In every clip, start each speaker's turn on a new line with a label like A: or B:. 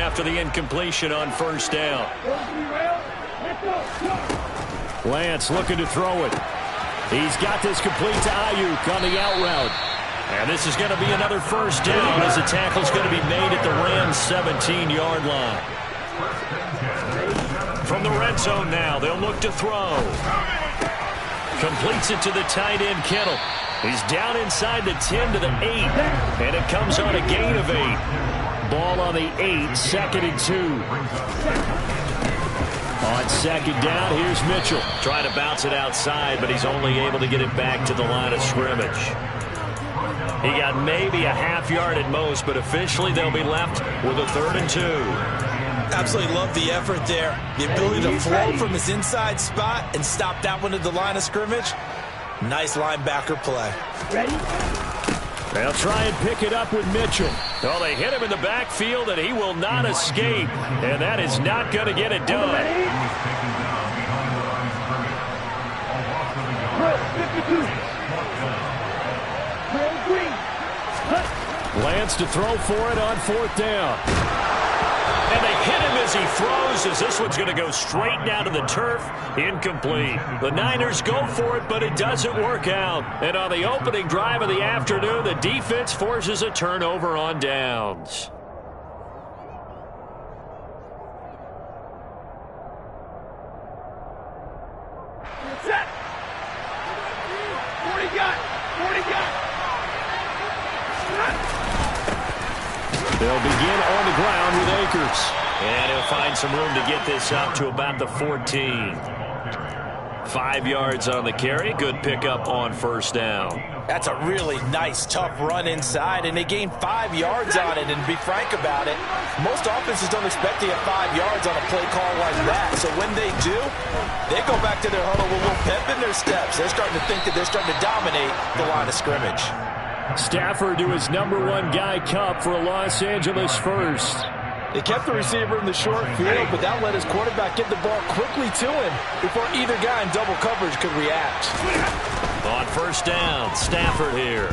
A: after the incompletion on first down. Lance looking to throw it. He's got this complete to Ayuk on the out route. And this is going to be another first down as the tackle's going to be made at the Rams' 17-yard line. From the red zone now, they'll look to throw. Completes it to the tight end, Kittle. He's down inside the 10 to the 8. And it comes on a gain of 8. Ball on the 8, 2nd and 2. On second down, here's Mitchell. Trying to bounce it outside, but he's only able to get it back to the line of scrimmage. He got maybe a half yard at most, but officially they'll be left with a 3rd and 2.
B: Absolutely love the effort there. The ability to flow from his inside spot and stop that one at the line of scrimmage. Nice linebacker play.
A: Ready? They'll try and pick it up with Mitchell. Well, they hit him in the backfield, and he will not escape. And that is not going to get it done. 52. Lance to throw for it on 4th down. And they hit him as he throws, as this one's going to go straight down to the turf. Incomplete. The Niners go for it, but it doesn't work out. And on the opening drive of the afternoon, the defense forces a turnover on downs.
C: Set. 40 got. 40 got.
A: They'll begin on the ground with Akers. And he'll find some room to get this up to about the 14. 5 yards on the carry. Good pickup on first down.
B: That's a really nice, tough run inside, and they gained 5 yards on it. And to be frank about it, most offenses don't expect to get 5 yards on a play call like that. So when they do, they go back to their huddle with a little pep in their steps. They're starting to think that they're starting to dominate the line of scrimmage.
A: Stafford to his #1 guy, Cup, for a Los Angeles first.
B: They kept the receiver in the short field, but that let his quarterback get the ball quickly to him before either guy in double coverage could react.
A: On first down, Stafford here.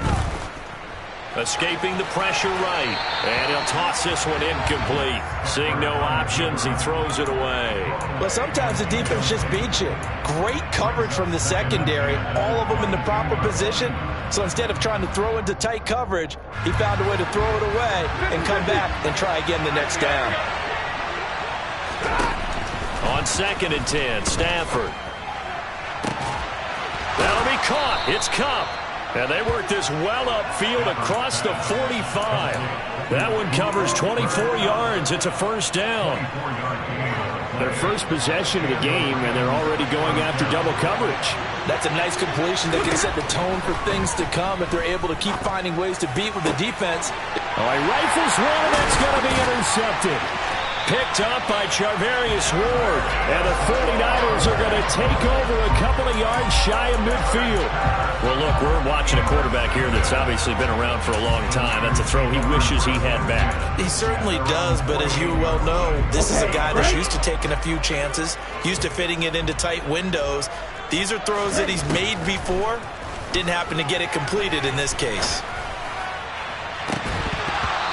A: Escaping the pressure right. And he'll toss this one incomplete. Seeing no options, he throws it away.
B: But sometimes the defense just beats you. Great coverage from the secondary. All of them in the proper position. So instead of trying to throw into tight coverage, he found a way to throw it away and come back and try again the next down.
A: On 2nd and 10, Stafford. That'll be caught. It's Cup. And they work this well upfield across the 45. That one covers 24 yards. It's a first down. Their first possession of the game, and they're already going after double coverage.
B: That's a nice completion that can set the tone for things to come if they're able to keep finding ways to beat with the defense.
A: Oh, he rifles one. That's going to be intercepted. Picked up by Charvarius Ward. And the 49ers are going to take over a couple of yards shy of midfield. Well, look, we're watching a quarterback here that's obviously been around for a long time. That's a throw he wishes he had back.
B: He certainly does, but as you well know, this is a guy that's used to taking a few chances, used to fitting it into tight windows. These are throws that he's made before. Didn't happen to get it completed in this case.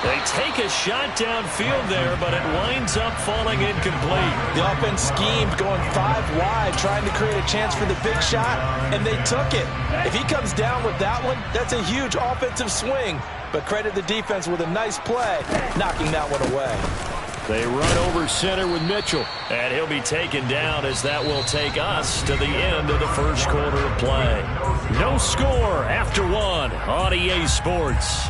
A: They take a shot downfield there, but it winds up falling incomplete.
B: The offense schemed going 5 wide, trying to create a chance for the big shot, and they took it. If he comes down with that one, that's a huge offensive swing. But credit the defense with a nice play, knocking that one away.
A: They run over center with Mitchell, and he'll be taken down as that will take us to the end of the first quarter of play. No score after 1 on EA Sports.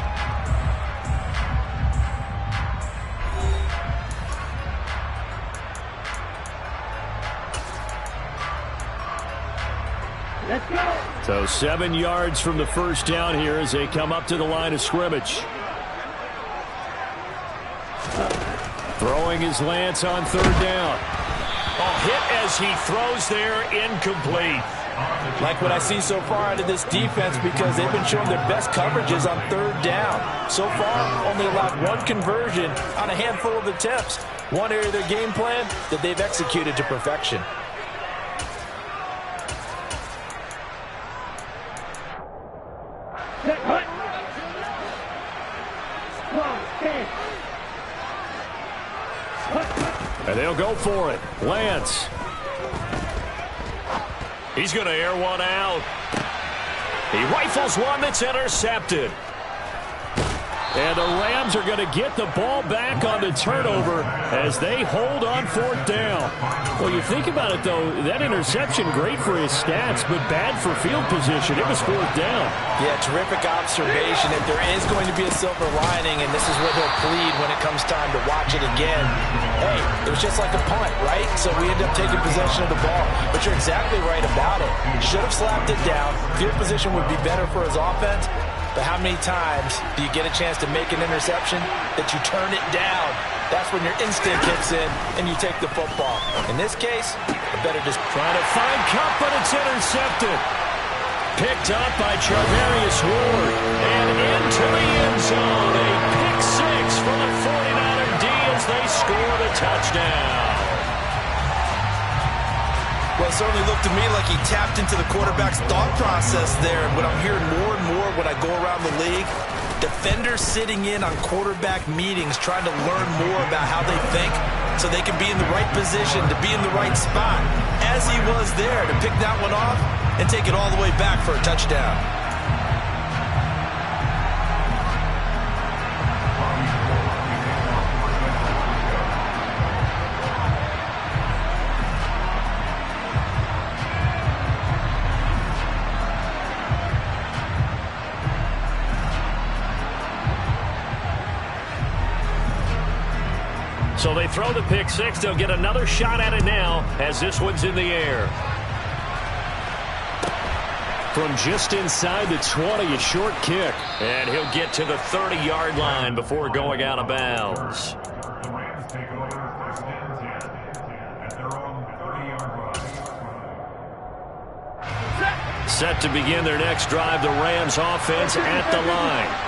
C: Let's go.
A: So 7 yards from the first down here as they come up to the line of scrimmage. Throwing his Lance on 3rd down. Oh, hit as he throws there, incomplete.
B: Like what I see so far out of this defense because they've been showing their best coverages on 3rd down. So far, only allowed 1 conversion on a handful of attempts. One area of their game plan that they've executed to perfection.
C: Set, hut. Come on, stand.
A: And they'll go for it. Lance. He's going to air one out. He rifles one that's intercepted. And the Rams are going to get the ball back on the turnover as they hold on 4th down. Well, you think about it, though, that interception, great for his stats, but bad for field position. It was 4th down.
B: Yeah, terrific observation. If there is going to be a silver lining, and this is where he'll plead when it comes time to watch it again, hey, it was just like a punt, right? So we end up taking possession of the ball. But you're exactly right about it. Should have slapped it down. Field position would be better for his offense. But how many times do you get a chance to make an interception that you turn it down? That's when your instinct kicks in and you take the football. In this case, I better just
A: trying to find Cup, but it's intercepted. Picked up by Charvarius Ward and into the end zone. A pick six for the 49er D as they score the touchdown.
B: Well, it certainly looked to me like he tapped into the quarterback's thought process there. And what I'm hearing more and more when I go around the league, defenders sitting in on quarterback meetings trying to learn more about how they think so they can be in the right position, to be in the right spot, as he was there to pick that one off and take it all the way back for a touchdown.
A: So they throw the pick six. They'll get another shot at it now as this one's in the air. From just inside the 20, a short kick. And he'll get to the 30-yard line before going out of bounds.
D: The Rams take over 1st and 10 at their own 30-yard line.
A: Set to begin their next drive, the Rams offense at the line.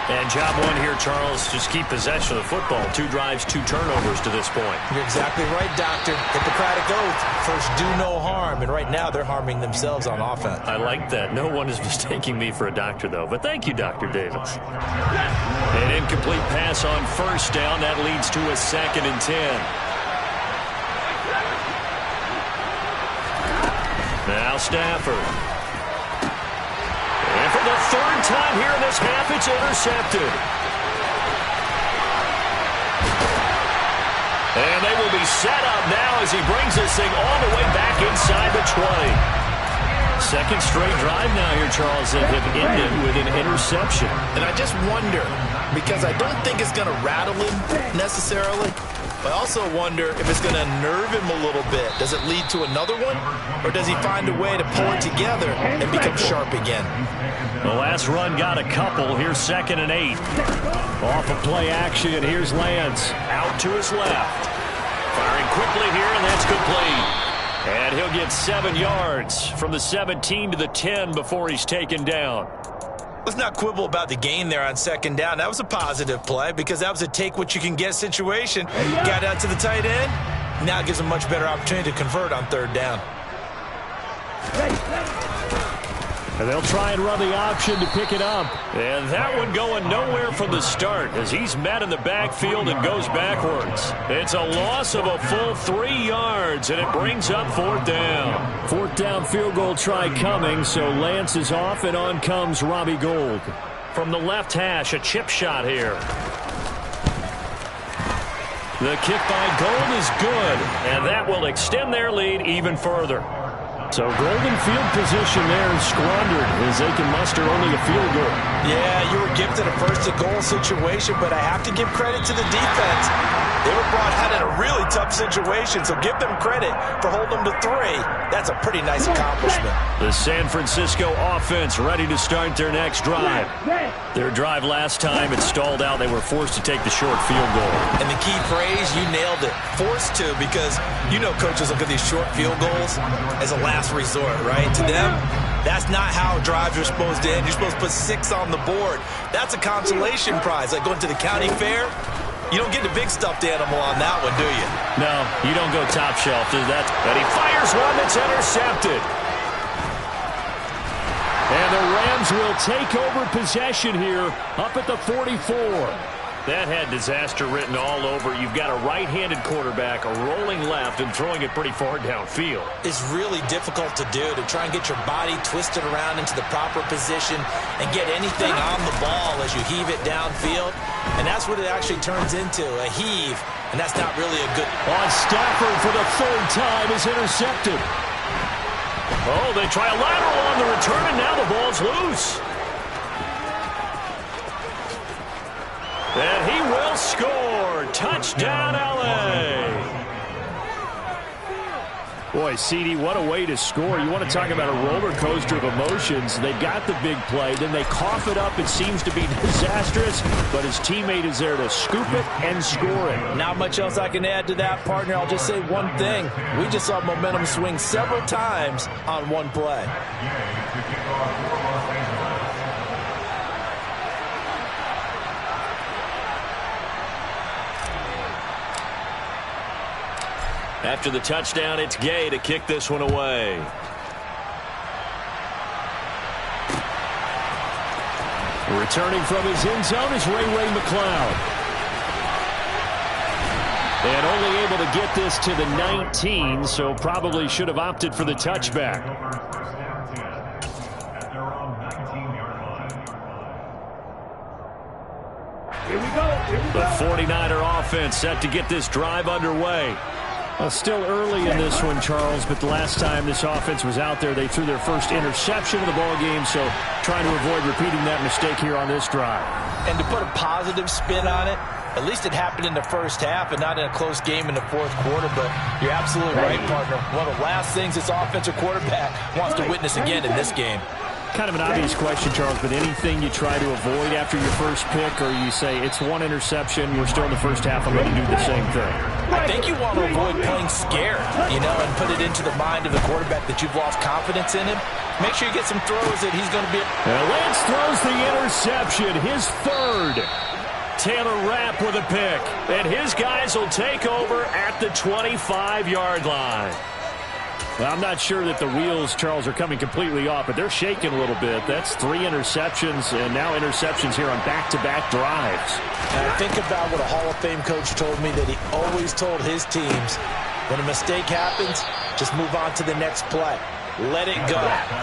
A: And job one here, Charles, just keep possession of the football. 2 drives, 2 turnovers to this point.
B: You're exactly right, Doctor. Hippocratic oath. First, do no harm. And right now, they're harming themselves on offense.
A: I like that. No one is mistaking me for a doctor, though. But thank you, Dr. Davis. An incomplete pass on 1st down. That leads to a 2nd and 10. Now Stafford. And for the 3rd time here in this half, it's intercepted. And they will be set up now as he brings this thing all the way back inside the 20. 2nd straight drive now here, Charles, that have ended with an interception.
B: And I just wonder, because I don't think it's going to rattle him necessarily, but I also wonder if it's going to nerve him a little bit. Does it lead to another one? Or does he find a way to pull it together and become sharp again?
A: The last run got a couple. Here's 2nd and 8. Off of play action, and here's Lance. Out to his left. Firing quickly here, and that's complete. And he'll get 7 yards from the 17 to the 10 before he's taken down.
B: Let's not quibble about the gain there on 2nd down. That was a positive play because that was a take-what-you-can-get situation. Got out to the tight end. Now it gives him a much better opportunity to convert on 3rd down.
A: And they'll try and run the option to pick it up. And that one going nowhere from the start as he's met in the backfield and goes backwards. It's a loss of a full 3 yards, and it brings up 4th down. 4th down field goal try coming, so Lance is off, and on comes Robbie Gould. From the left hash, a chip shot here. The kick by Gould is good, and that will extend their lead even further. So golden field position there is squandered as they can muster only a field goal.
B: Yeah, you were gifted a first-and-goal situation, but I have to give credit to the defense. They were brought out in a really tough situation, so give them credit for holding them to 3. That's a pretty nice accomplishment.
A: The San Francisco offense ready to start their next drive. Their drive last time, it stalled out. They were forced to take the short field goal.
B: And the key phrase, you nailed it, forced to, because you know coaches look at these short field goals as a last resort, right? To them, that's not how drives are supposed to end. You're supposed to put 6 on the board. That's a consolation prize, like going to the county fair. You don't get the big stuffed animal on that one, do you?
A: No, you don't go top shelf. And he fires one that's intercepted. And the Rams will take over possession here up at the 44. That had disaster written all over. You've got a right-handed quarterback, a rolling left, and throwing it pretty far downfield.
B: It's really difficult to do, to try and get your body twisted around into the proper position and get anything on the ball as you heave it downfield. And that's what it actually turns into, a heave. And that's not really a good...
A: On Stafford for the third time is intercepted. Oh, they try a lateral on the return, and now the ball's loose. And he will score. Touchdown, L.A. Boy, CD, what a way to score. You want to talk about a roller coaster of emotions. They got the big play, then they cough it up. It seems to be disastrous, but his teammate is there to scoop it and score it.
B: Not much else I can add to that, partner. I'll just say one thing. We just saw momentum swing several times on one play.
A: After the touchdown, it's Gay to kick this one away. Returning from his end zone is Ray McCloud. And only able to get this to the 19, so probably should have opted for the touchback.
C: Here we go.
A: The 49er offense set to get this drive underway. Well, still early in this one, Charles, but the last time this offense was out there, they threw their first interception of the ball game, so trying to avoid repeating that mistake here on this drive.
B: And to put a positive spin on it, at least it happened in the first half and not in a close game in the fourth quarter, but you're absolutely right, partner. One of the last things this offensive quarterback wants to witness again in this game.
A: Kind of an obvious question, Charles, but anything you try to avoid after your first pick, or you say it's one interception, we're still in the first half, I'm going to do the same thing?
B: I think you want to avoid playing scared, and put it into the mind of the quarterback that you've lost confidence in him. Make sure you get some throws that he's going to be...
A: Lance throws the interception, his third. Taylor Rapp with a pick, and his guys will take over at the 25-yard line. Well, I'm not sure that the wheels, Charles, are coming completely off, but they're shaking a little bit. That's 3 interceptions, and now interceptions here on back-to-back drives.
B: And I think about what a Hall of Fame coach told me, that he always told his teams, when a mistake happens, just move on to the next play. Let it go.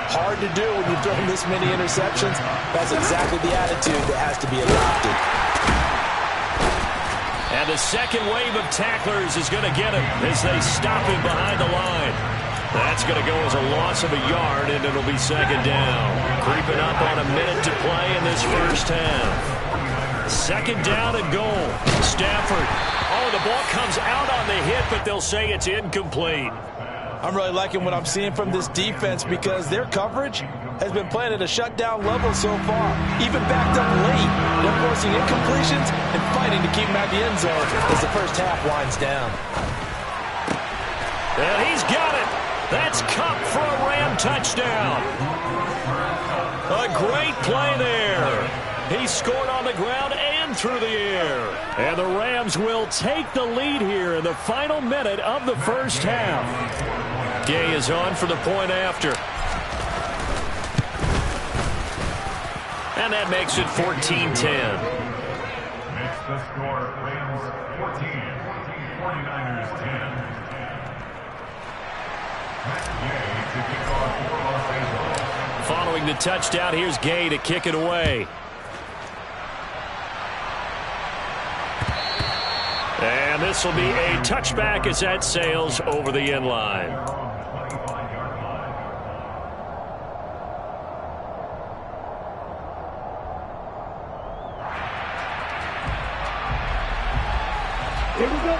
B: Hard to do when you've thrown this many interceptions. That's exactly the attitude that has to be adopted.
A: And the second wave of tacklers is going to get him as they stop him behind the line. That's going to go as a loss of a yard, and it'll be second down. Creeping up on a minute to play in this first half. Second down and goal. Stafford. Oh, the ball comes out on the hit, but they'll say it's incomplete.
B: I'm really liking what I'm seeing from this defense because their coverage has been playing at a shutdown level so far, even backed up late. They're forcing incompletions and fighting to keep them at the end zone as the first half winds down.
A: And he's got it. That's Cup for a Ram touchdown. A great play there. He scored on the ground and through the air. And the Rams will take the lead here in the final minute of the first half. Gay is on for the point after. And that makes it 14-10.
D: Makes the score Rams 14, 49ers 10.
A: Following the touchdown, here's Gay to kick it away. And this will be a touchback as that sails over the end line.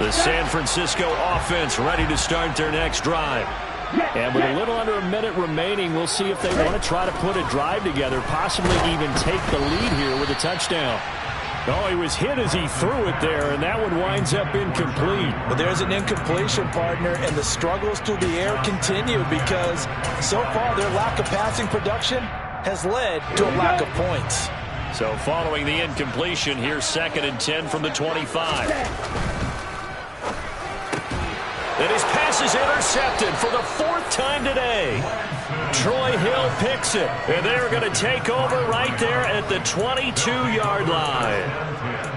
A: The San Francisco offense ready to start their next drive. And with a little under a minute remaining, we'll see if they want to try to put a drive together, possibly even take the lead here with a touchdown. Oh, he was hit as he threw it there, and that one winds up incomplete.
B: But there's an incompletion, partner, and the struggles through the air continue because so far their lack of passing production has led to a lack of points.
A: So following the incompletion, here's 2nd and 10 from the 25. And his pass is intercepted for the 4th time today. Troy Hill picks it, and they're going to take over right there at the 22-yard line.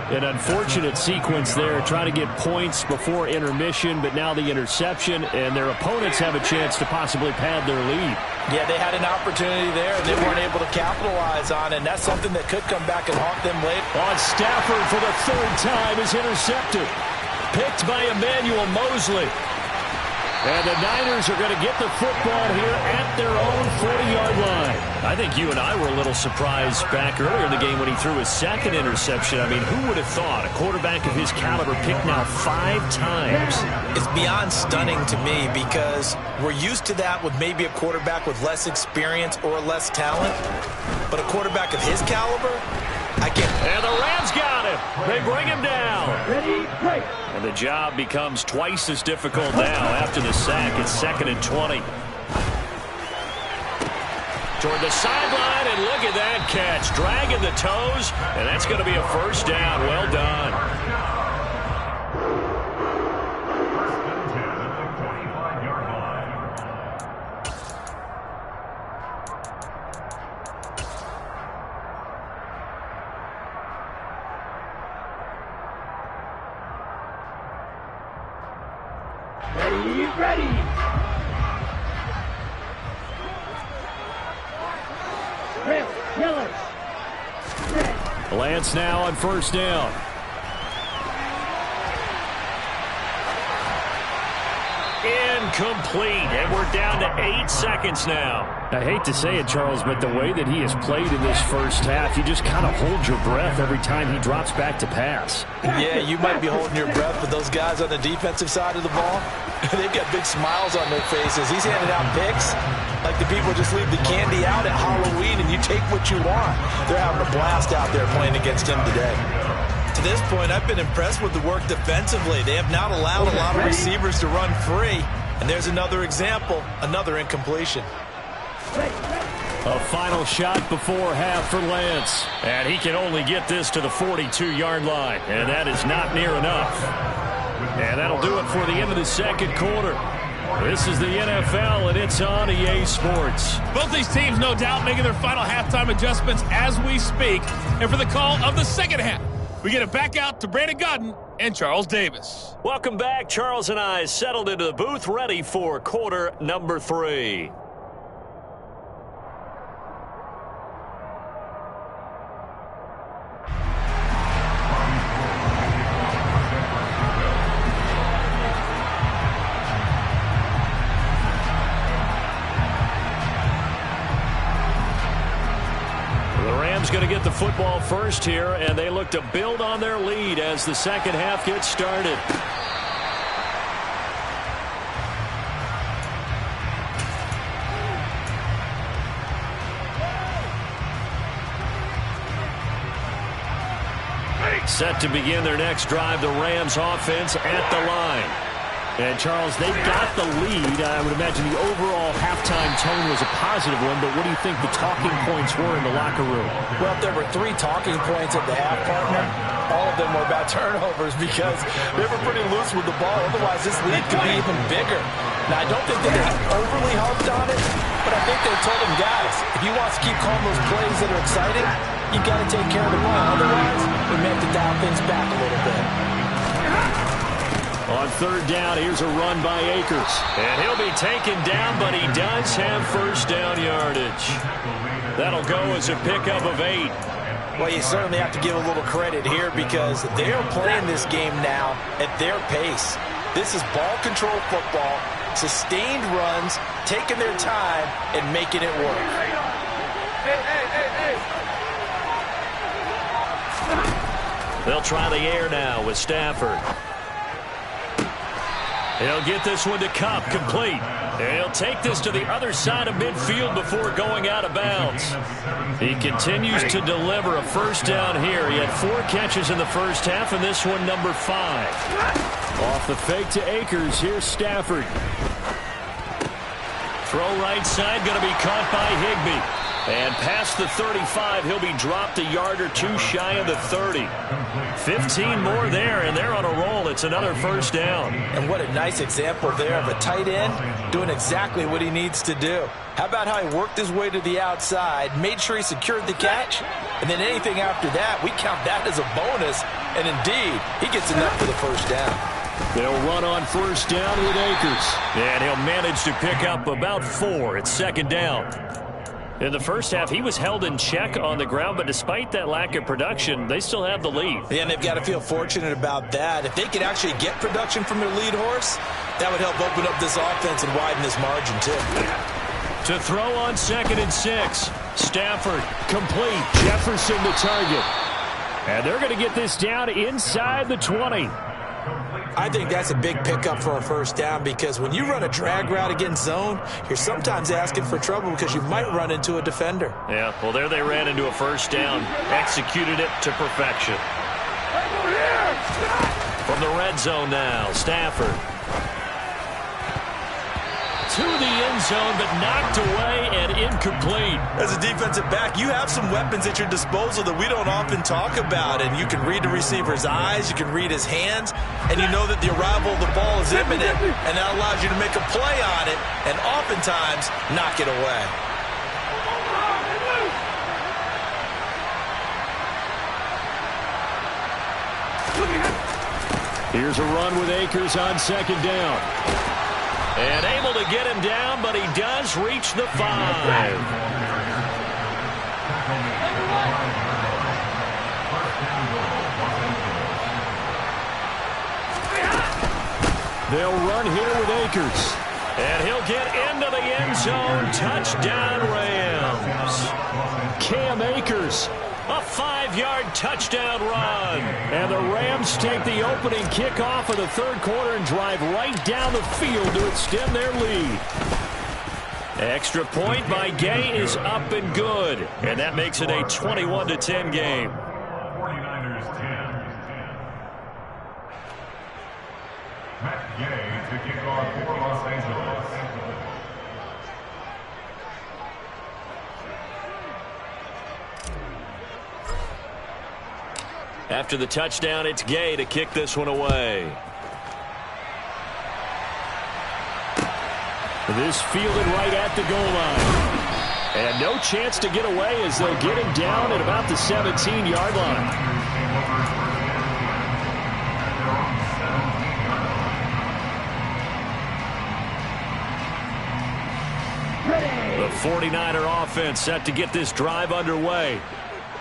A: An unfortunate sequence there, trying to get points before intermission, but now the interception, and their opponents have a chance to possibly pad their lead.
B: Yeah, they had an opportunity there, and they weren't able to capitalize on it, and that's something that could come back and haunt them later.
A: On Stafford for the third time is intercepted. Picked by Emmanuel Mosley. And the Niners are going to get the football here at their own 40-yard line. I think you and I were a little surprised back earlier in the game when he threw his second interception. I mean, who would have thought a quarterback of his caliber picked now 5 times?
B: It's beyond stunning to me because we're used to that with maybe a quarterback with less experience or less talent. But a quarterback of his caliber, I can't.
A: And the Rams got him. They bring him down.
C: Ready, break.
A: And the job becomes twice as difficult now after the sack. It's 2nd and 20. Toward the sideline, and look at that catch. Dragging the toes, and that's going to be a first down. Well done.
C: Ready. Red, yellow. Red.
A: Lance now on first down. Incomplete, and we're down to 8 seconds now. I hate to say it, Charles, but the way that he has played in this first half, you just kind of hold your breath every time he drops back to pass.
B: Yeah, you might be holding your breath, but those guys on the defensive side of the ball, they've got big smiles on their faces. He's handing out picks like the people just leave the candy out at Halloween and you take what you want. They're having a blast out there playing against him today. To this point, I've been impressed with the work defensively. They have not allowed a lot of receivers to run free. And there's another example, another incompletion.
A: A final shot before half for Lance. And he can only get this to the 42-yard line. And that is not near enough. And that'll do it for the end of the second quarter. This is the NFL, and it's on EA Sports.
E: Both these teams, no doubt, making their final halftime adjustments as we speak. And for the call of the second half, we get it back out to Brandon Godden and Charles Davis.
A: Welcome back. Charles and I settled into the booth, ready for quarter number 3. Going to get the football first here, and they look to build on their lead as the second half gets started. Set to begin their next drive, the Rams offense at the line. And, Charles, they've got the lead. I would imagine the overall halftime tone was a positive one, but what do you think the talking points were in the locker room?
B: Well, if there were 3 talking points at the half, partner, all of them were about turnovers because they were pretty loose with the ball. Otherwise, this lead could be even bigger. Now, I don't think that they overly harped on it, but I think they told them, guys, if you want to keep calling those plays that are exciting, you've got to take care of the ball. Otherwise, we may have to dial things back a little bit.
A: On third down, here's a run by Akers. And he'll be taken down, but he does have first down yardage. That'll go as a pickup of 8.
B: Well, you certainly have to give a little credit here because they are playing this game now at their pace. This is ball control football, sustained runs, taking their time, and making it work.
A: They'll try the air now with Stafford. He'll get this one to Cup, complete. And he'll take this to the other side of midfield before going out of bounds. He continues to deliver a first down here. He had 4 catches in the first half, and this one number 5. Off the fake to Akers, here's Stafford. Throw right side, going to be caught by Higbee. And past the 35, he'll be dropped a yard or two shy of the 30. 15 more there, and they're on a roll. It's another first down.
B: And what a nice example there of a tight end doing exactly what he needs to do. How about how he worked his way to the outside, made sure he secured the catch, and then anything after that, we count that as a bonus. And indeed, he gets enough for the first down.
A: They'll run on first down with Akers. And he'll manage to pick up about 4. It's second down. In the first half, he was held in check on the ground, but despite that lack of production, they still have the lead.
B: Yeah, and they've got to feel fortunate about that. If they could actually get production from their lead horse, that would help open up this offense and widen this margin, too.
A: To throw on 2nd and 6. Stafford, complete. Jefferson the target. And they're going to get this down inside the 20.
B: I think that's a big pickup for a first down because when you run a drag route against zone, you're sometimes asking for trouble because you might run into a defender.
A: Yeah, well, there they ran into a first down. Executed it to perfection. From the red zone now, Stafford. To the end zone, but knocked away and incomplete.
B: As a defensive back, you have some weapons at your disposal that we don't often talk about, and you can read the receiver's eyes, you can read his hands, and you know that the arrival of the ball is imminent, and that allows you to make a play on it, and oftentimes knock it away.
A: Here's a run with Akers on 2nd down. And able to get him down, but he does reach the 5. They'll run here with Akers. And he'll get into the end zone. Touchdown, Rams. Cam Akers. A 5-yard touchdown run. And the Rams take the opening kickoff of the third quarter and drive right down the field to extend their lead. Extra point by Gay is up and good. And that makes it a 21-10 game.
D: 49ers 10. Matt Gay to kick off for Los Angeles.
A: After the touchdown, it's Gay to kick this one away. This fielded right at the goal line. And no chance to get away as they'll get him down at about the 17-yard line. The 49er offense set to get this drive underway.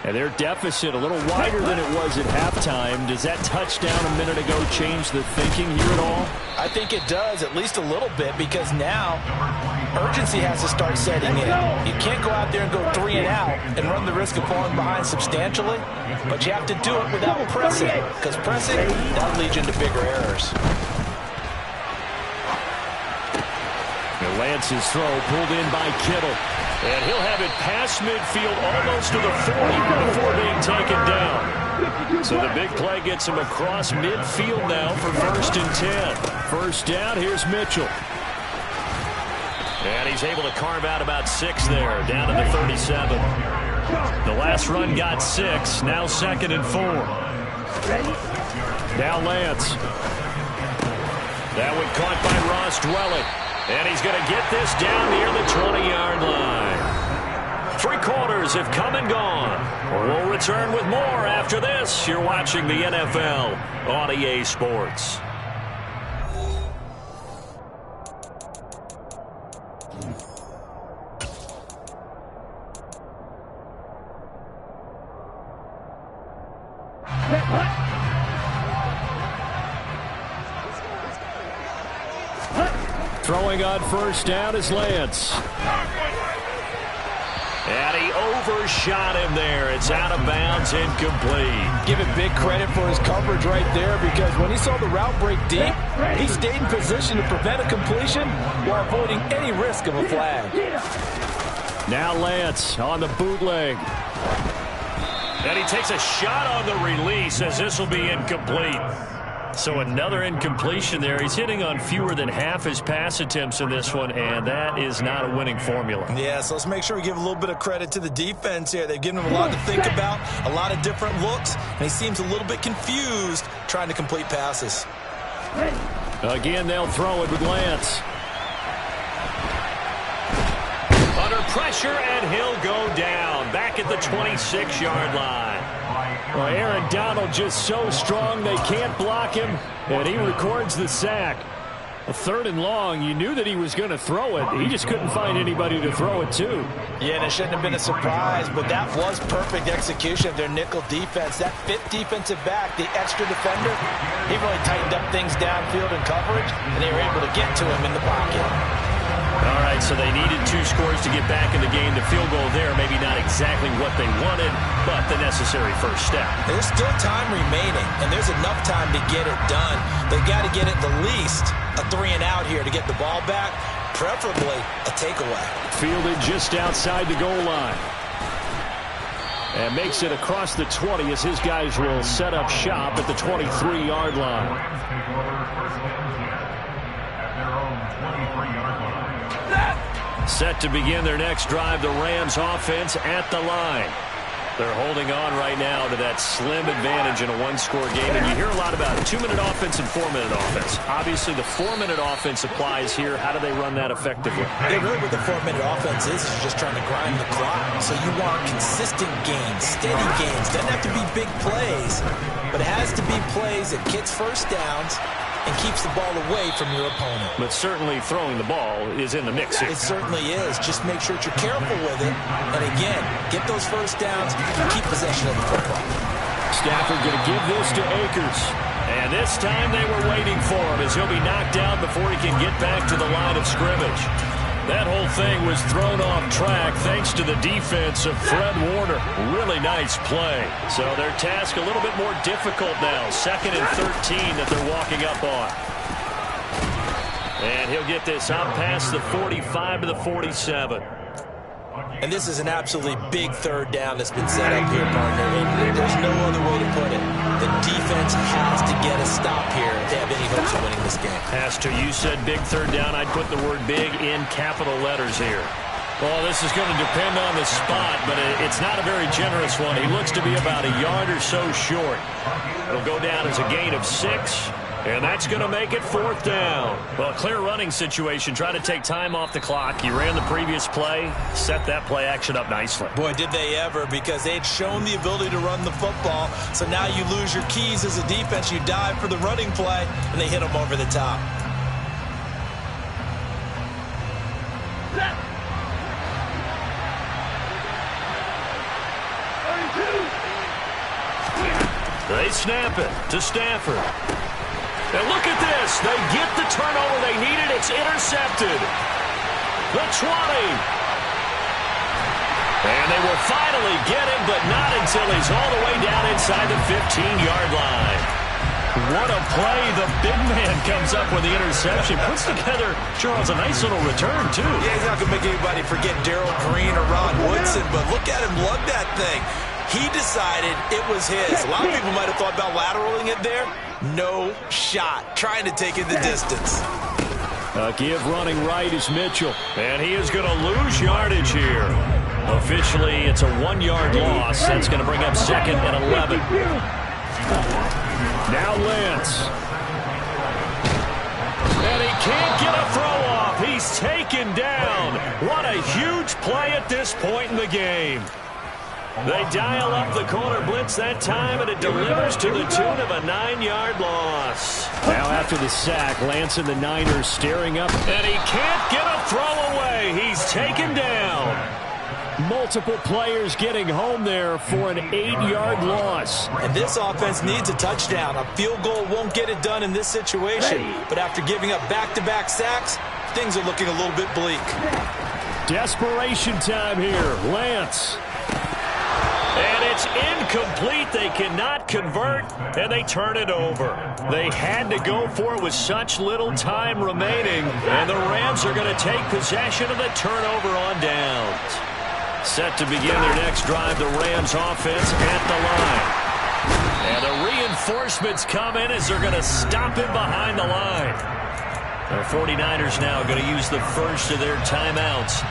A: And their deficit a little wider than it was at halftime. Does that touchdown a minute ago change the thinking here at all?
B: I think it does, at least a little bit, because now urgency has to start setting in. You can't go out there and go 3 and out and run the risk of falling behind substantially, but you have to do it without pressing, because pressing, that leads you into bigger errors.
A: Lance's throw pulled in by Kittle. And he'll have it past midfield almost to the 40 before being taken down. So the big play gets him across midfield now for 1st and 10. First down, here's Mitchell. And he's able to carve out about 6 there, down to the 37. The last run got 6, now 2nd and 4. Now Lance. That one caught by Ross Dwelling. And he's going to get this down near the 20-yard line. 3 quarters have come and gone. We'll return with more after this. You're watching the NFL on EA Sports. Throwing on first down is Lance. And he overshot him there. It's out of bounds, incomplete.
B: Give him big credit for his coverage right there, because when he saw the route break deep, he stayed in position to prevent a completion while avoiding any risk of a flag.
A: Now Lance on the bootleg. And he takes a shot on the release as this will be incomplete. So another incompletion there. He's hitting on fewer than half his pass attempts in this one, and that is not a winning formula.
B: Yeah, so let's make sure we give a little bit of credit to the defense here. They've given him a lot to think about, a lot of different looks, and he seems a little bit confused trying to complete passes.
A: Again, they'll throw it with Lance. Under pressure, and he'll go down. Back at the 26-yard line. Well, Aaron Donald just so strong they can't block him, and he records the sack. A 3rd and long, you knew that he was going to throw it. He just couldn't find anybody to throw it to.
B: Yeah, and it shouldn't have been a surprise, but that was perfect execution of their nickel defense. That 5th defensive back, the extra defender, he really tightened up things downfield in coverage, and they were able to get to him in the pocket.
A: All right, so they needed 2 scores to get back in the game. The field goal there, maybe not exactly what they wanted, but the necessary first step.
B: There's still time remaining, and there's enough time to get it done. They've got to get at the least a 3-and-out here to get the ball back, preferably a takeaway.
A: Fielded just outside the goal line. And makes it across the 20 as his guys will set up shop at the 23-yard line.
D: Rams take over first and 10 at their own 23-yard line.
A: Set to begin their next drive, the Rams offense at the line. They're holding on right now to that slim advantage in a 1-score game. And you hear a lot about 2-minute offense and 4-minute offense. Obviously, the 4-minute offense applies here. How do they run that effectively?
B: Yeah, really what the 4-minute offense is you're just trying to grind the clock. So you want consistent gains, steady gains. Doesn't have to be big plays, but it has to be plays that gets first downs and keeps the ball away from your opponent.
A: But certainly throwing the ball is in the mix here.
B: It certainly is. Just make sure that you're careful with it. And again, get those first downs and keep possession of the football.
A: Stafford going to give this to Akers. And this time they were waiting for him as he'll be knocked down before he can get back to the line of scrimmage. That whole thing was thrown off track thanks to the defense of Fred Warner. Really nice play. So their task a little bit more difficult now. 2nd and 13 that they're walking up on. And he'll get this out past the 45 to the 47.
B: And this is an absolutely big 3rd down that's been set up here, partner. There's no other way to put it. The defense has to get a stop here if they have any hopes of winning this game.
A: Has to. You said big 3rd down. I'd put the word big in capital letters here. Well, this is going to depend on the spot, but it's not a very generous one. He looks to be about a yard or so short. It'll go down as a gain of 6. And that's going to make it 4th down. Well, clear running situation. Try to take time off the clock. You ran the previous play, set that play action up nicely.
B: Boy, did they ever, because they had shown the ability to run the football. So now you lose your keys as a defense. You dive for the running play, and they hit them over the top.
A: They snap it to Stafford. And look at this. They get the turnover they needed. It's intercepted. The 20. And they will finally get him, but not until he's all the way down inside the 15-yard line. What a play. The big man comes up with the interception. Puts together, Charles, a nice little return, too.
B: Yeah, he's not going to make anybody forget Darrell Green or Ron Woodson, but look at him lug that thing. He decided it was his. A lot of people might have thought about lateraling it there. No shot. Trying to take it the distance.
A: Give running right is Mitchell. And he is going to lose yardage here. Officially, it's a 1-yard loss. That's going to bring up 2nd and 11. Now Lance. And he can't get a throw off. He's taken down. What a huge play at this point in the game. They dial up the corner blitz that time, and it delivers to the tune of a 9-yard loss. Now after the sack, Lance and the Niners staring up, and he can't get a throw away. He's taken down. Multiple players getting home there for an 8-yard loss.
B: And this offense needs a touchdown. A field goal won't get it done in this situation. But after giving up back-to-back sacks, things are looking a little bit bleak.
A: Desperation time here. Lance. And it's incomplete. They cannot convert, and they turn it over. They had to go for it with such little time remaining, and the Rams are going to take possession of the turnover on downs. Set to begin their next drive, the Rams offense at the line. And a Reinforcements come in as they're going to stop him behind the line. The 49ers now going to use the first of their timeouts,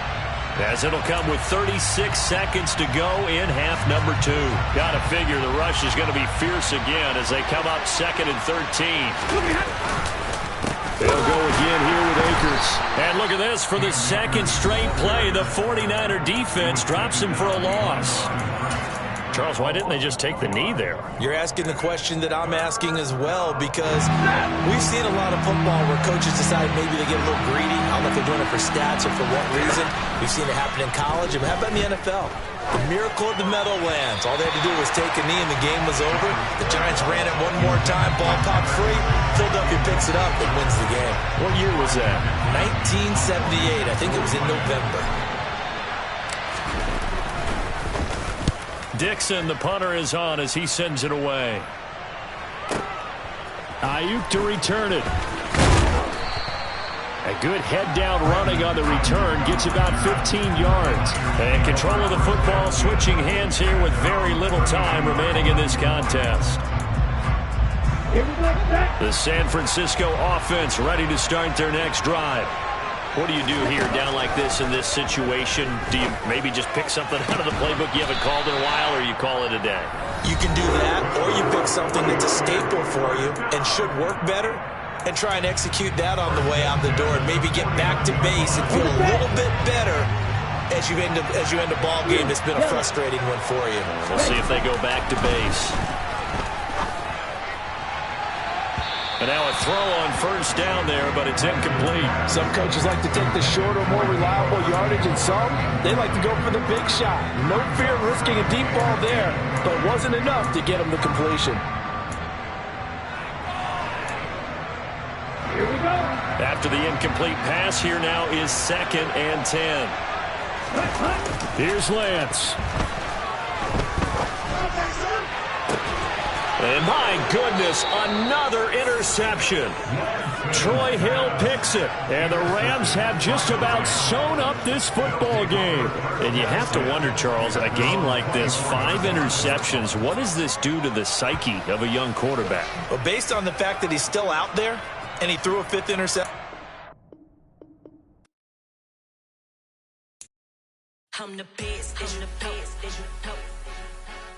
A: as it'll come with 36 seconds to go in half number 2. Got to figure the rush is going to be fierce again as they come up 2nd and 13. They'll go again here with Akers. And look at this. For the second straight play, the 49er defense drops him for a loss. Charles, why didn't they just take the knee there?
B: You're asking the question that I'm asking as well, because we've seen a lot of football where coaches decide maybe they get a little greedy. I don't know if they're doing it for stats or for what reason. We've seen it happen in college. And how about in the NFL? The miracle of the Meadowlands. All they had to do was take a knee and the game was over. The Giants ran it one more time. Ball popped free. Philadelphia picks it up and wins the game.
A: What year was that?
B: 1978. I think it was in November.
A: Dixon, the punter, is on as he sends it away. Ayuk to return it. A good head-down running on the return gets about 15 yards. And control of the football, switching hands here with very little time remaining in this contest. The San Francisco offense ready to start their next drive. What do you do here down like this in this situation? Do you maybe just pick something out of the playbook you haven't called in a while, or you call it a day?
B: You can do that, or you pick something that's a staple for you and should work better, and try and execute that on the way out the door and maybe get back to base and feel a little bit better as you end a ball game that's been a frustrating one for you.
A: We'll see if they go back to base. And now a throw on first down there, but it's incomplete.
F: Some coaches like to take the shorter, more reliable yardage, and some, they like to go for the big shot. No fear of risking a deep ball there, but it wasn't enough to get him the completion.
C: Here we go.
A: After the incomplete pass, here now is 2nd and 10. Here's Lance. And my goodness, another interception. Troy Hill picks it. And the Rams have just about sewn up this football game. And you have to wonder, Charles, a game like this, 5 interceptions, what does this do to the psyche of a young quarterback?
B: Well, based on the fact that he's still out there and he threw a 5th interception.
G: I'm the best, I'm the best,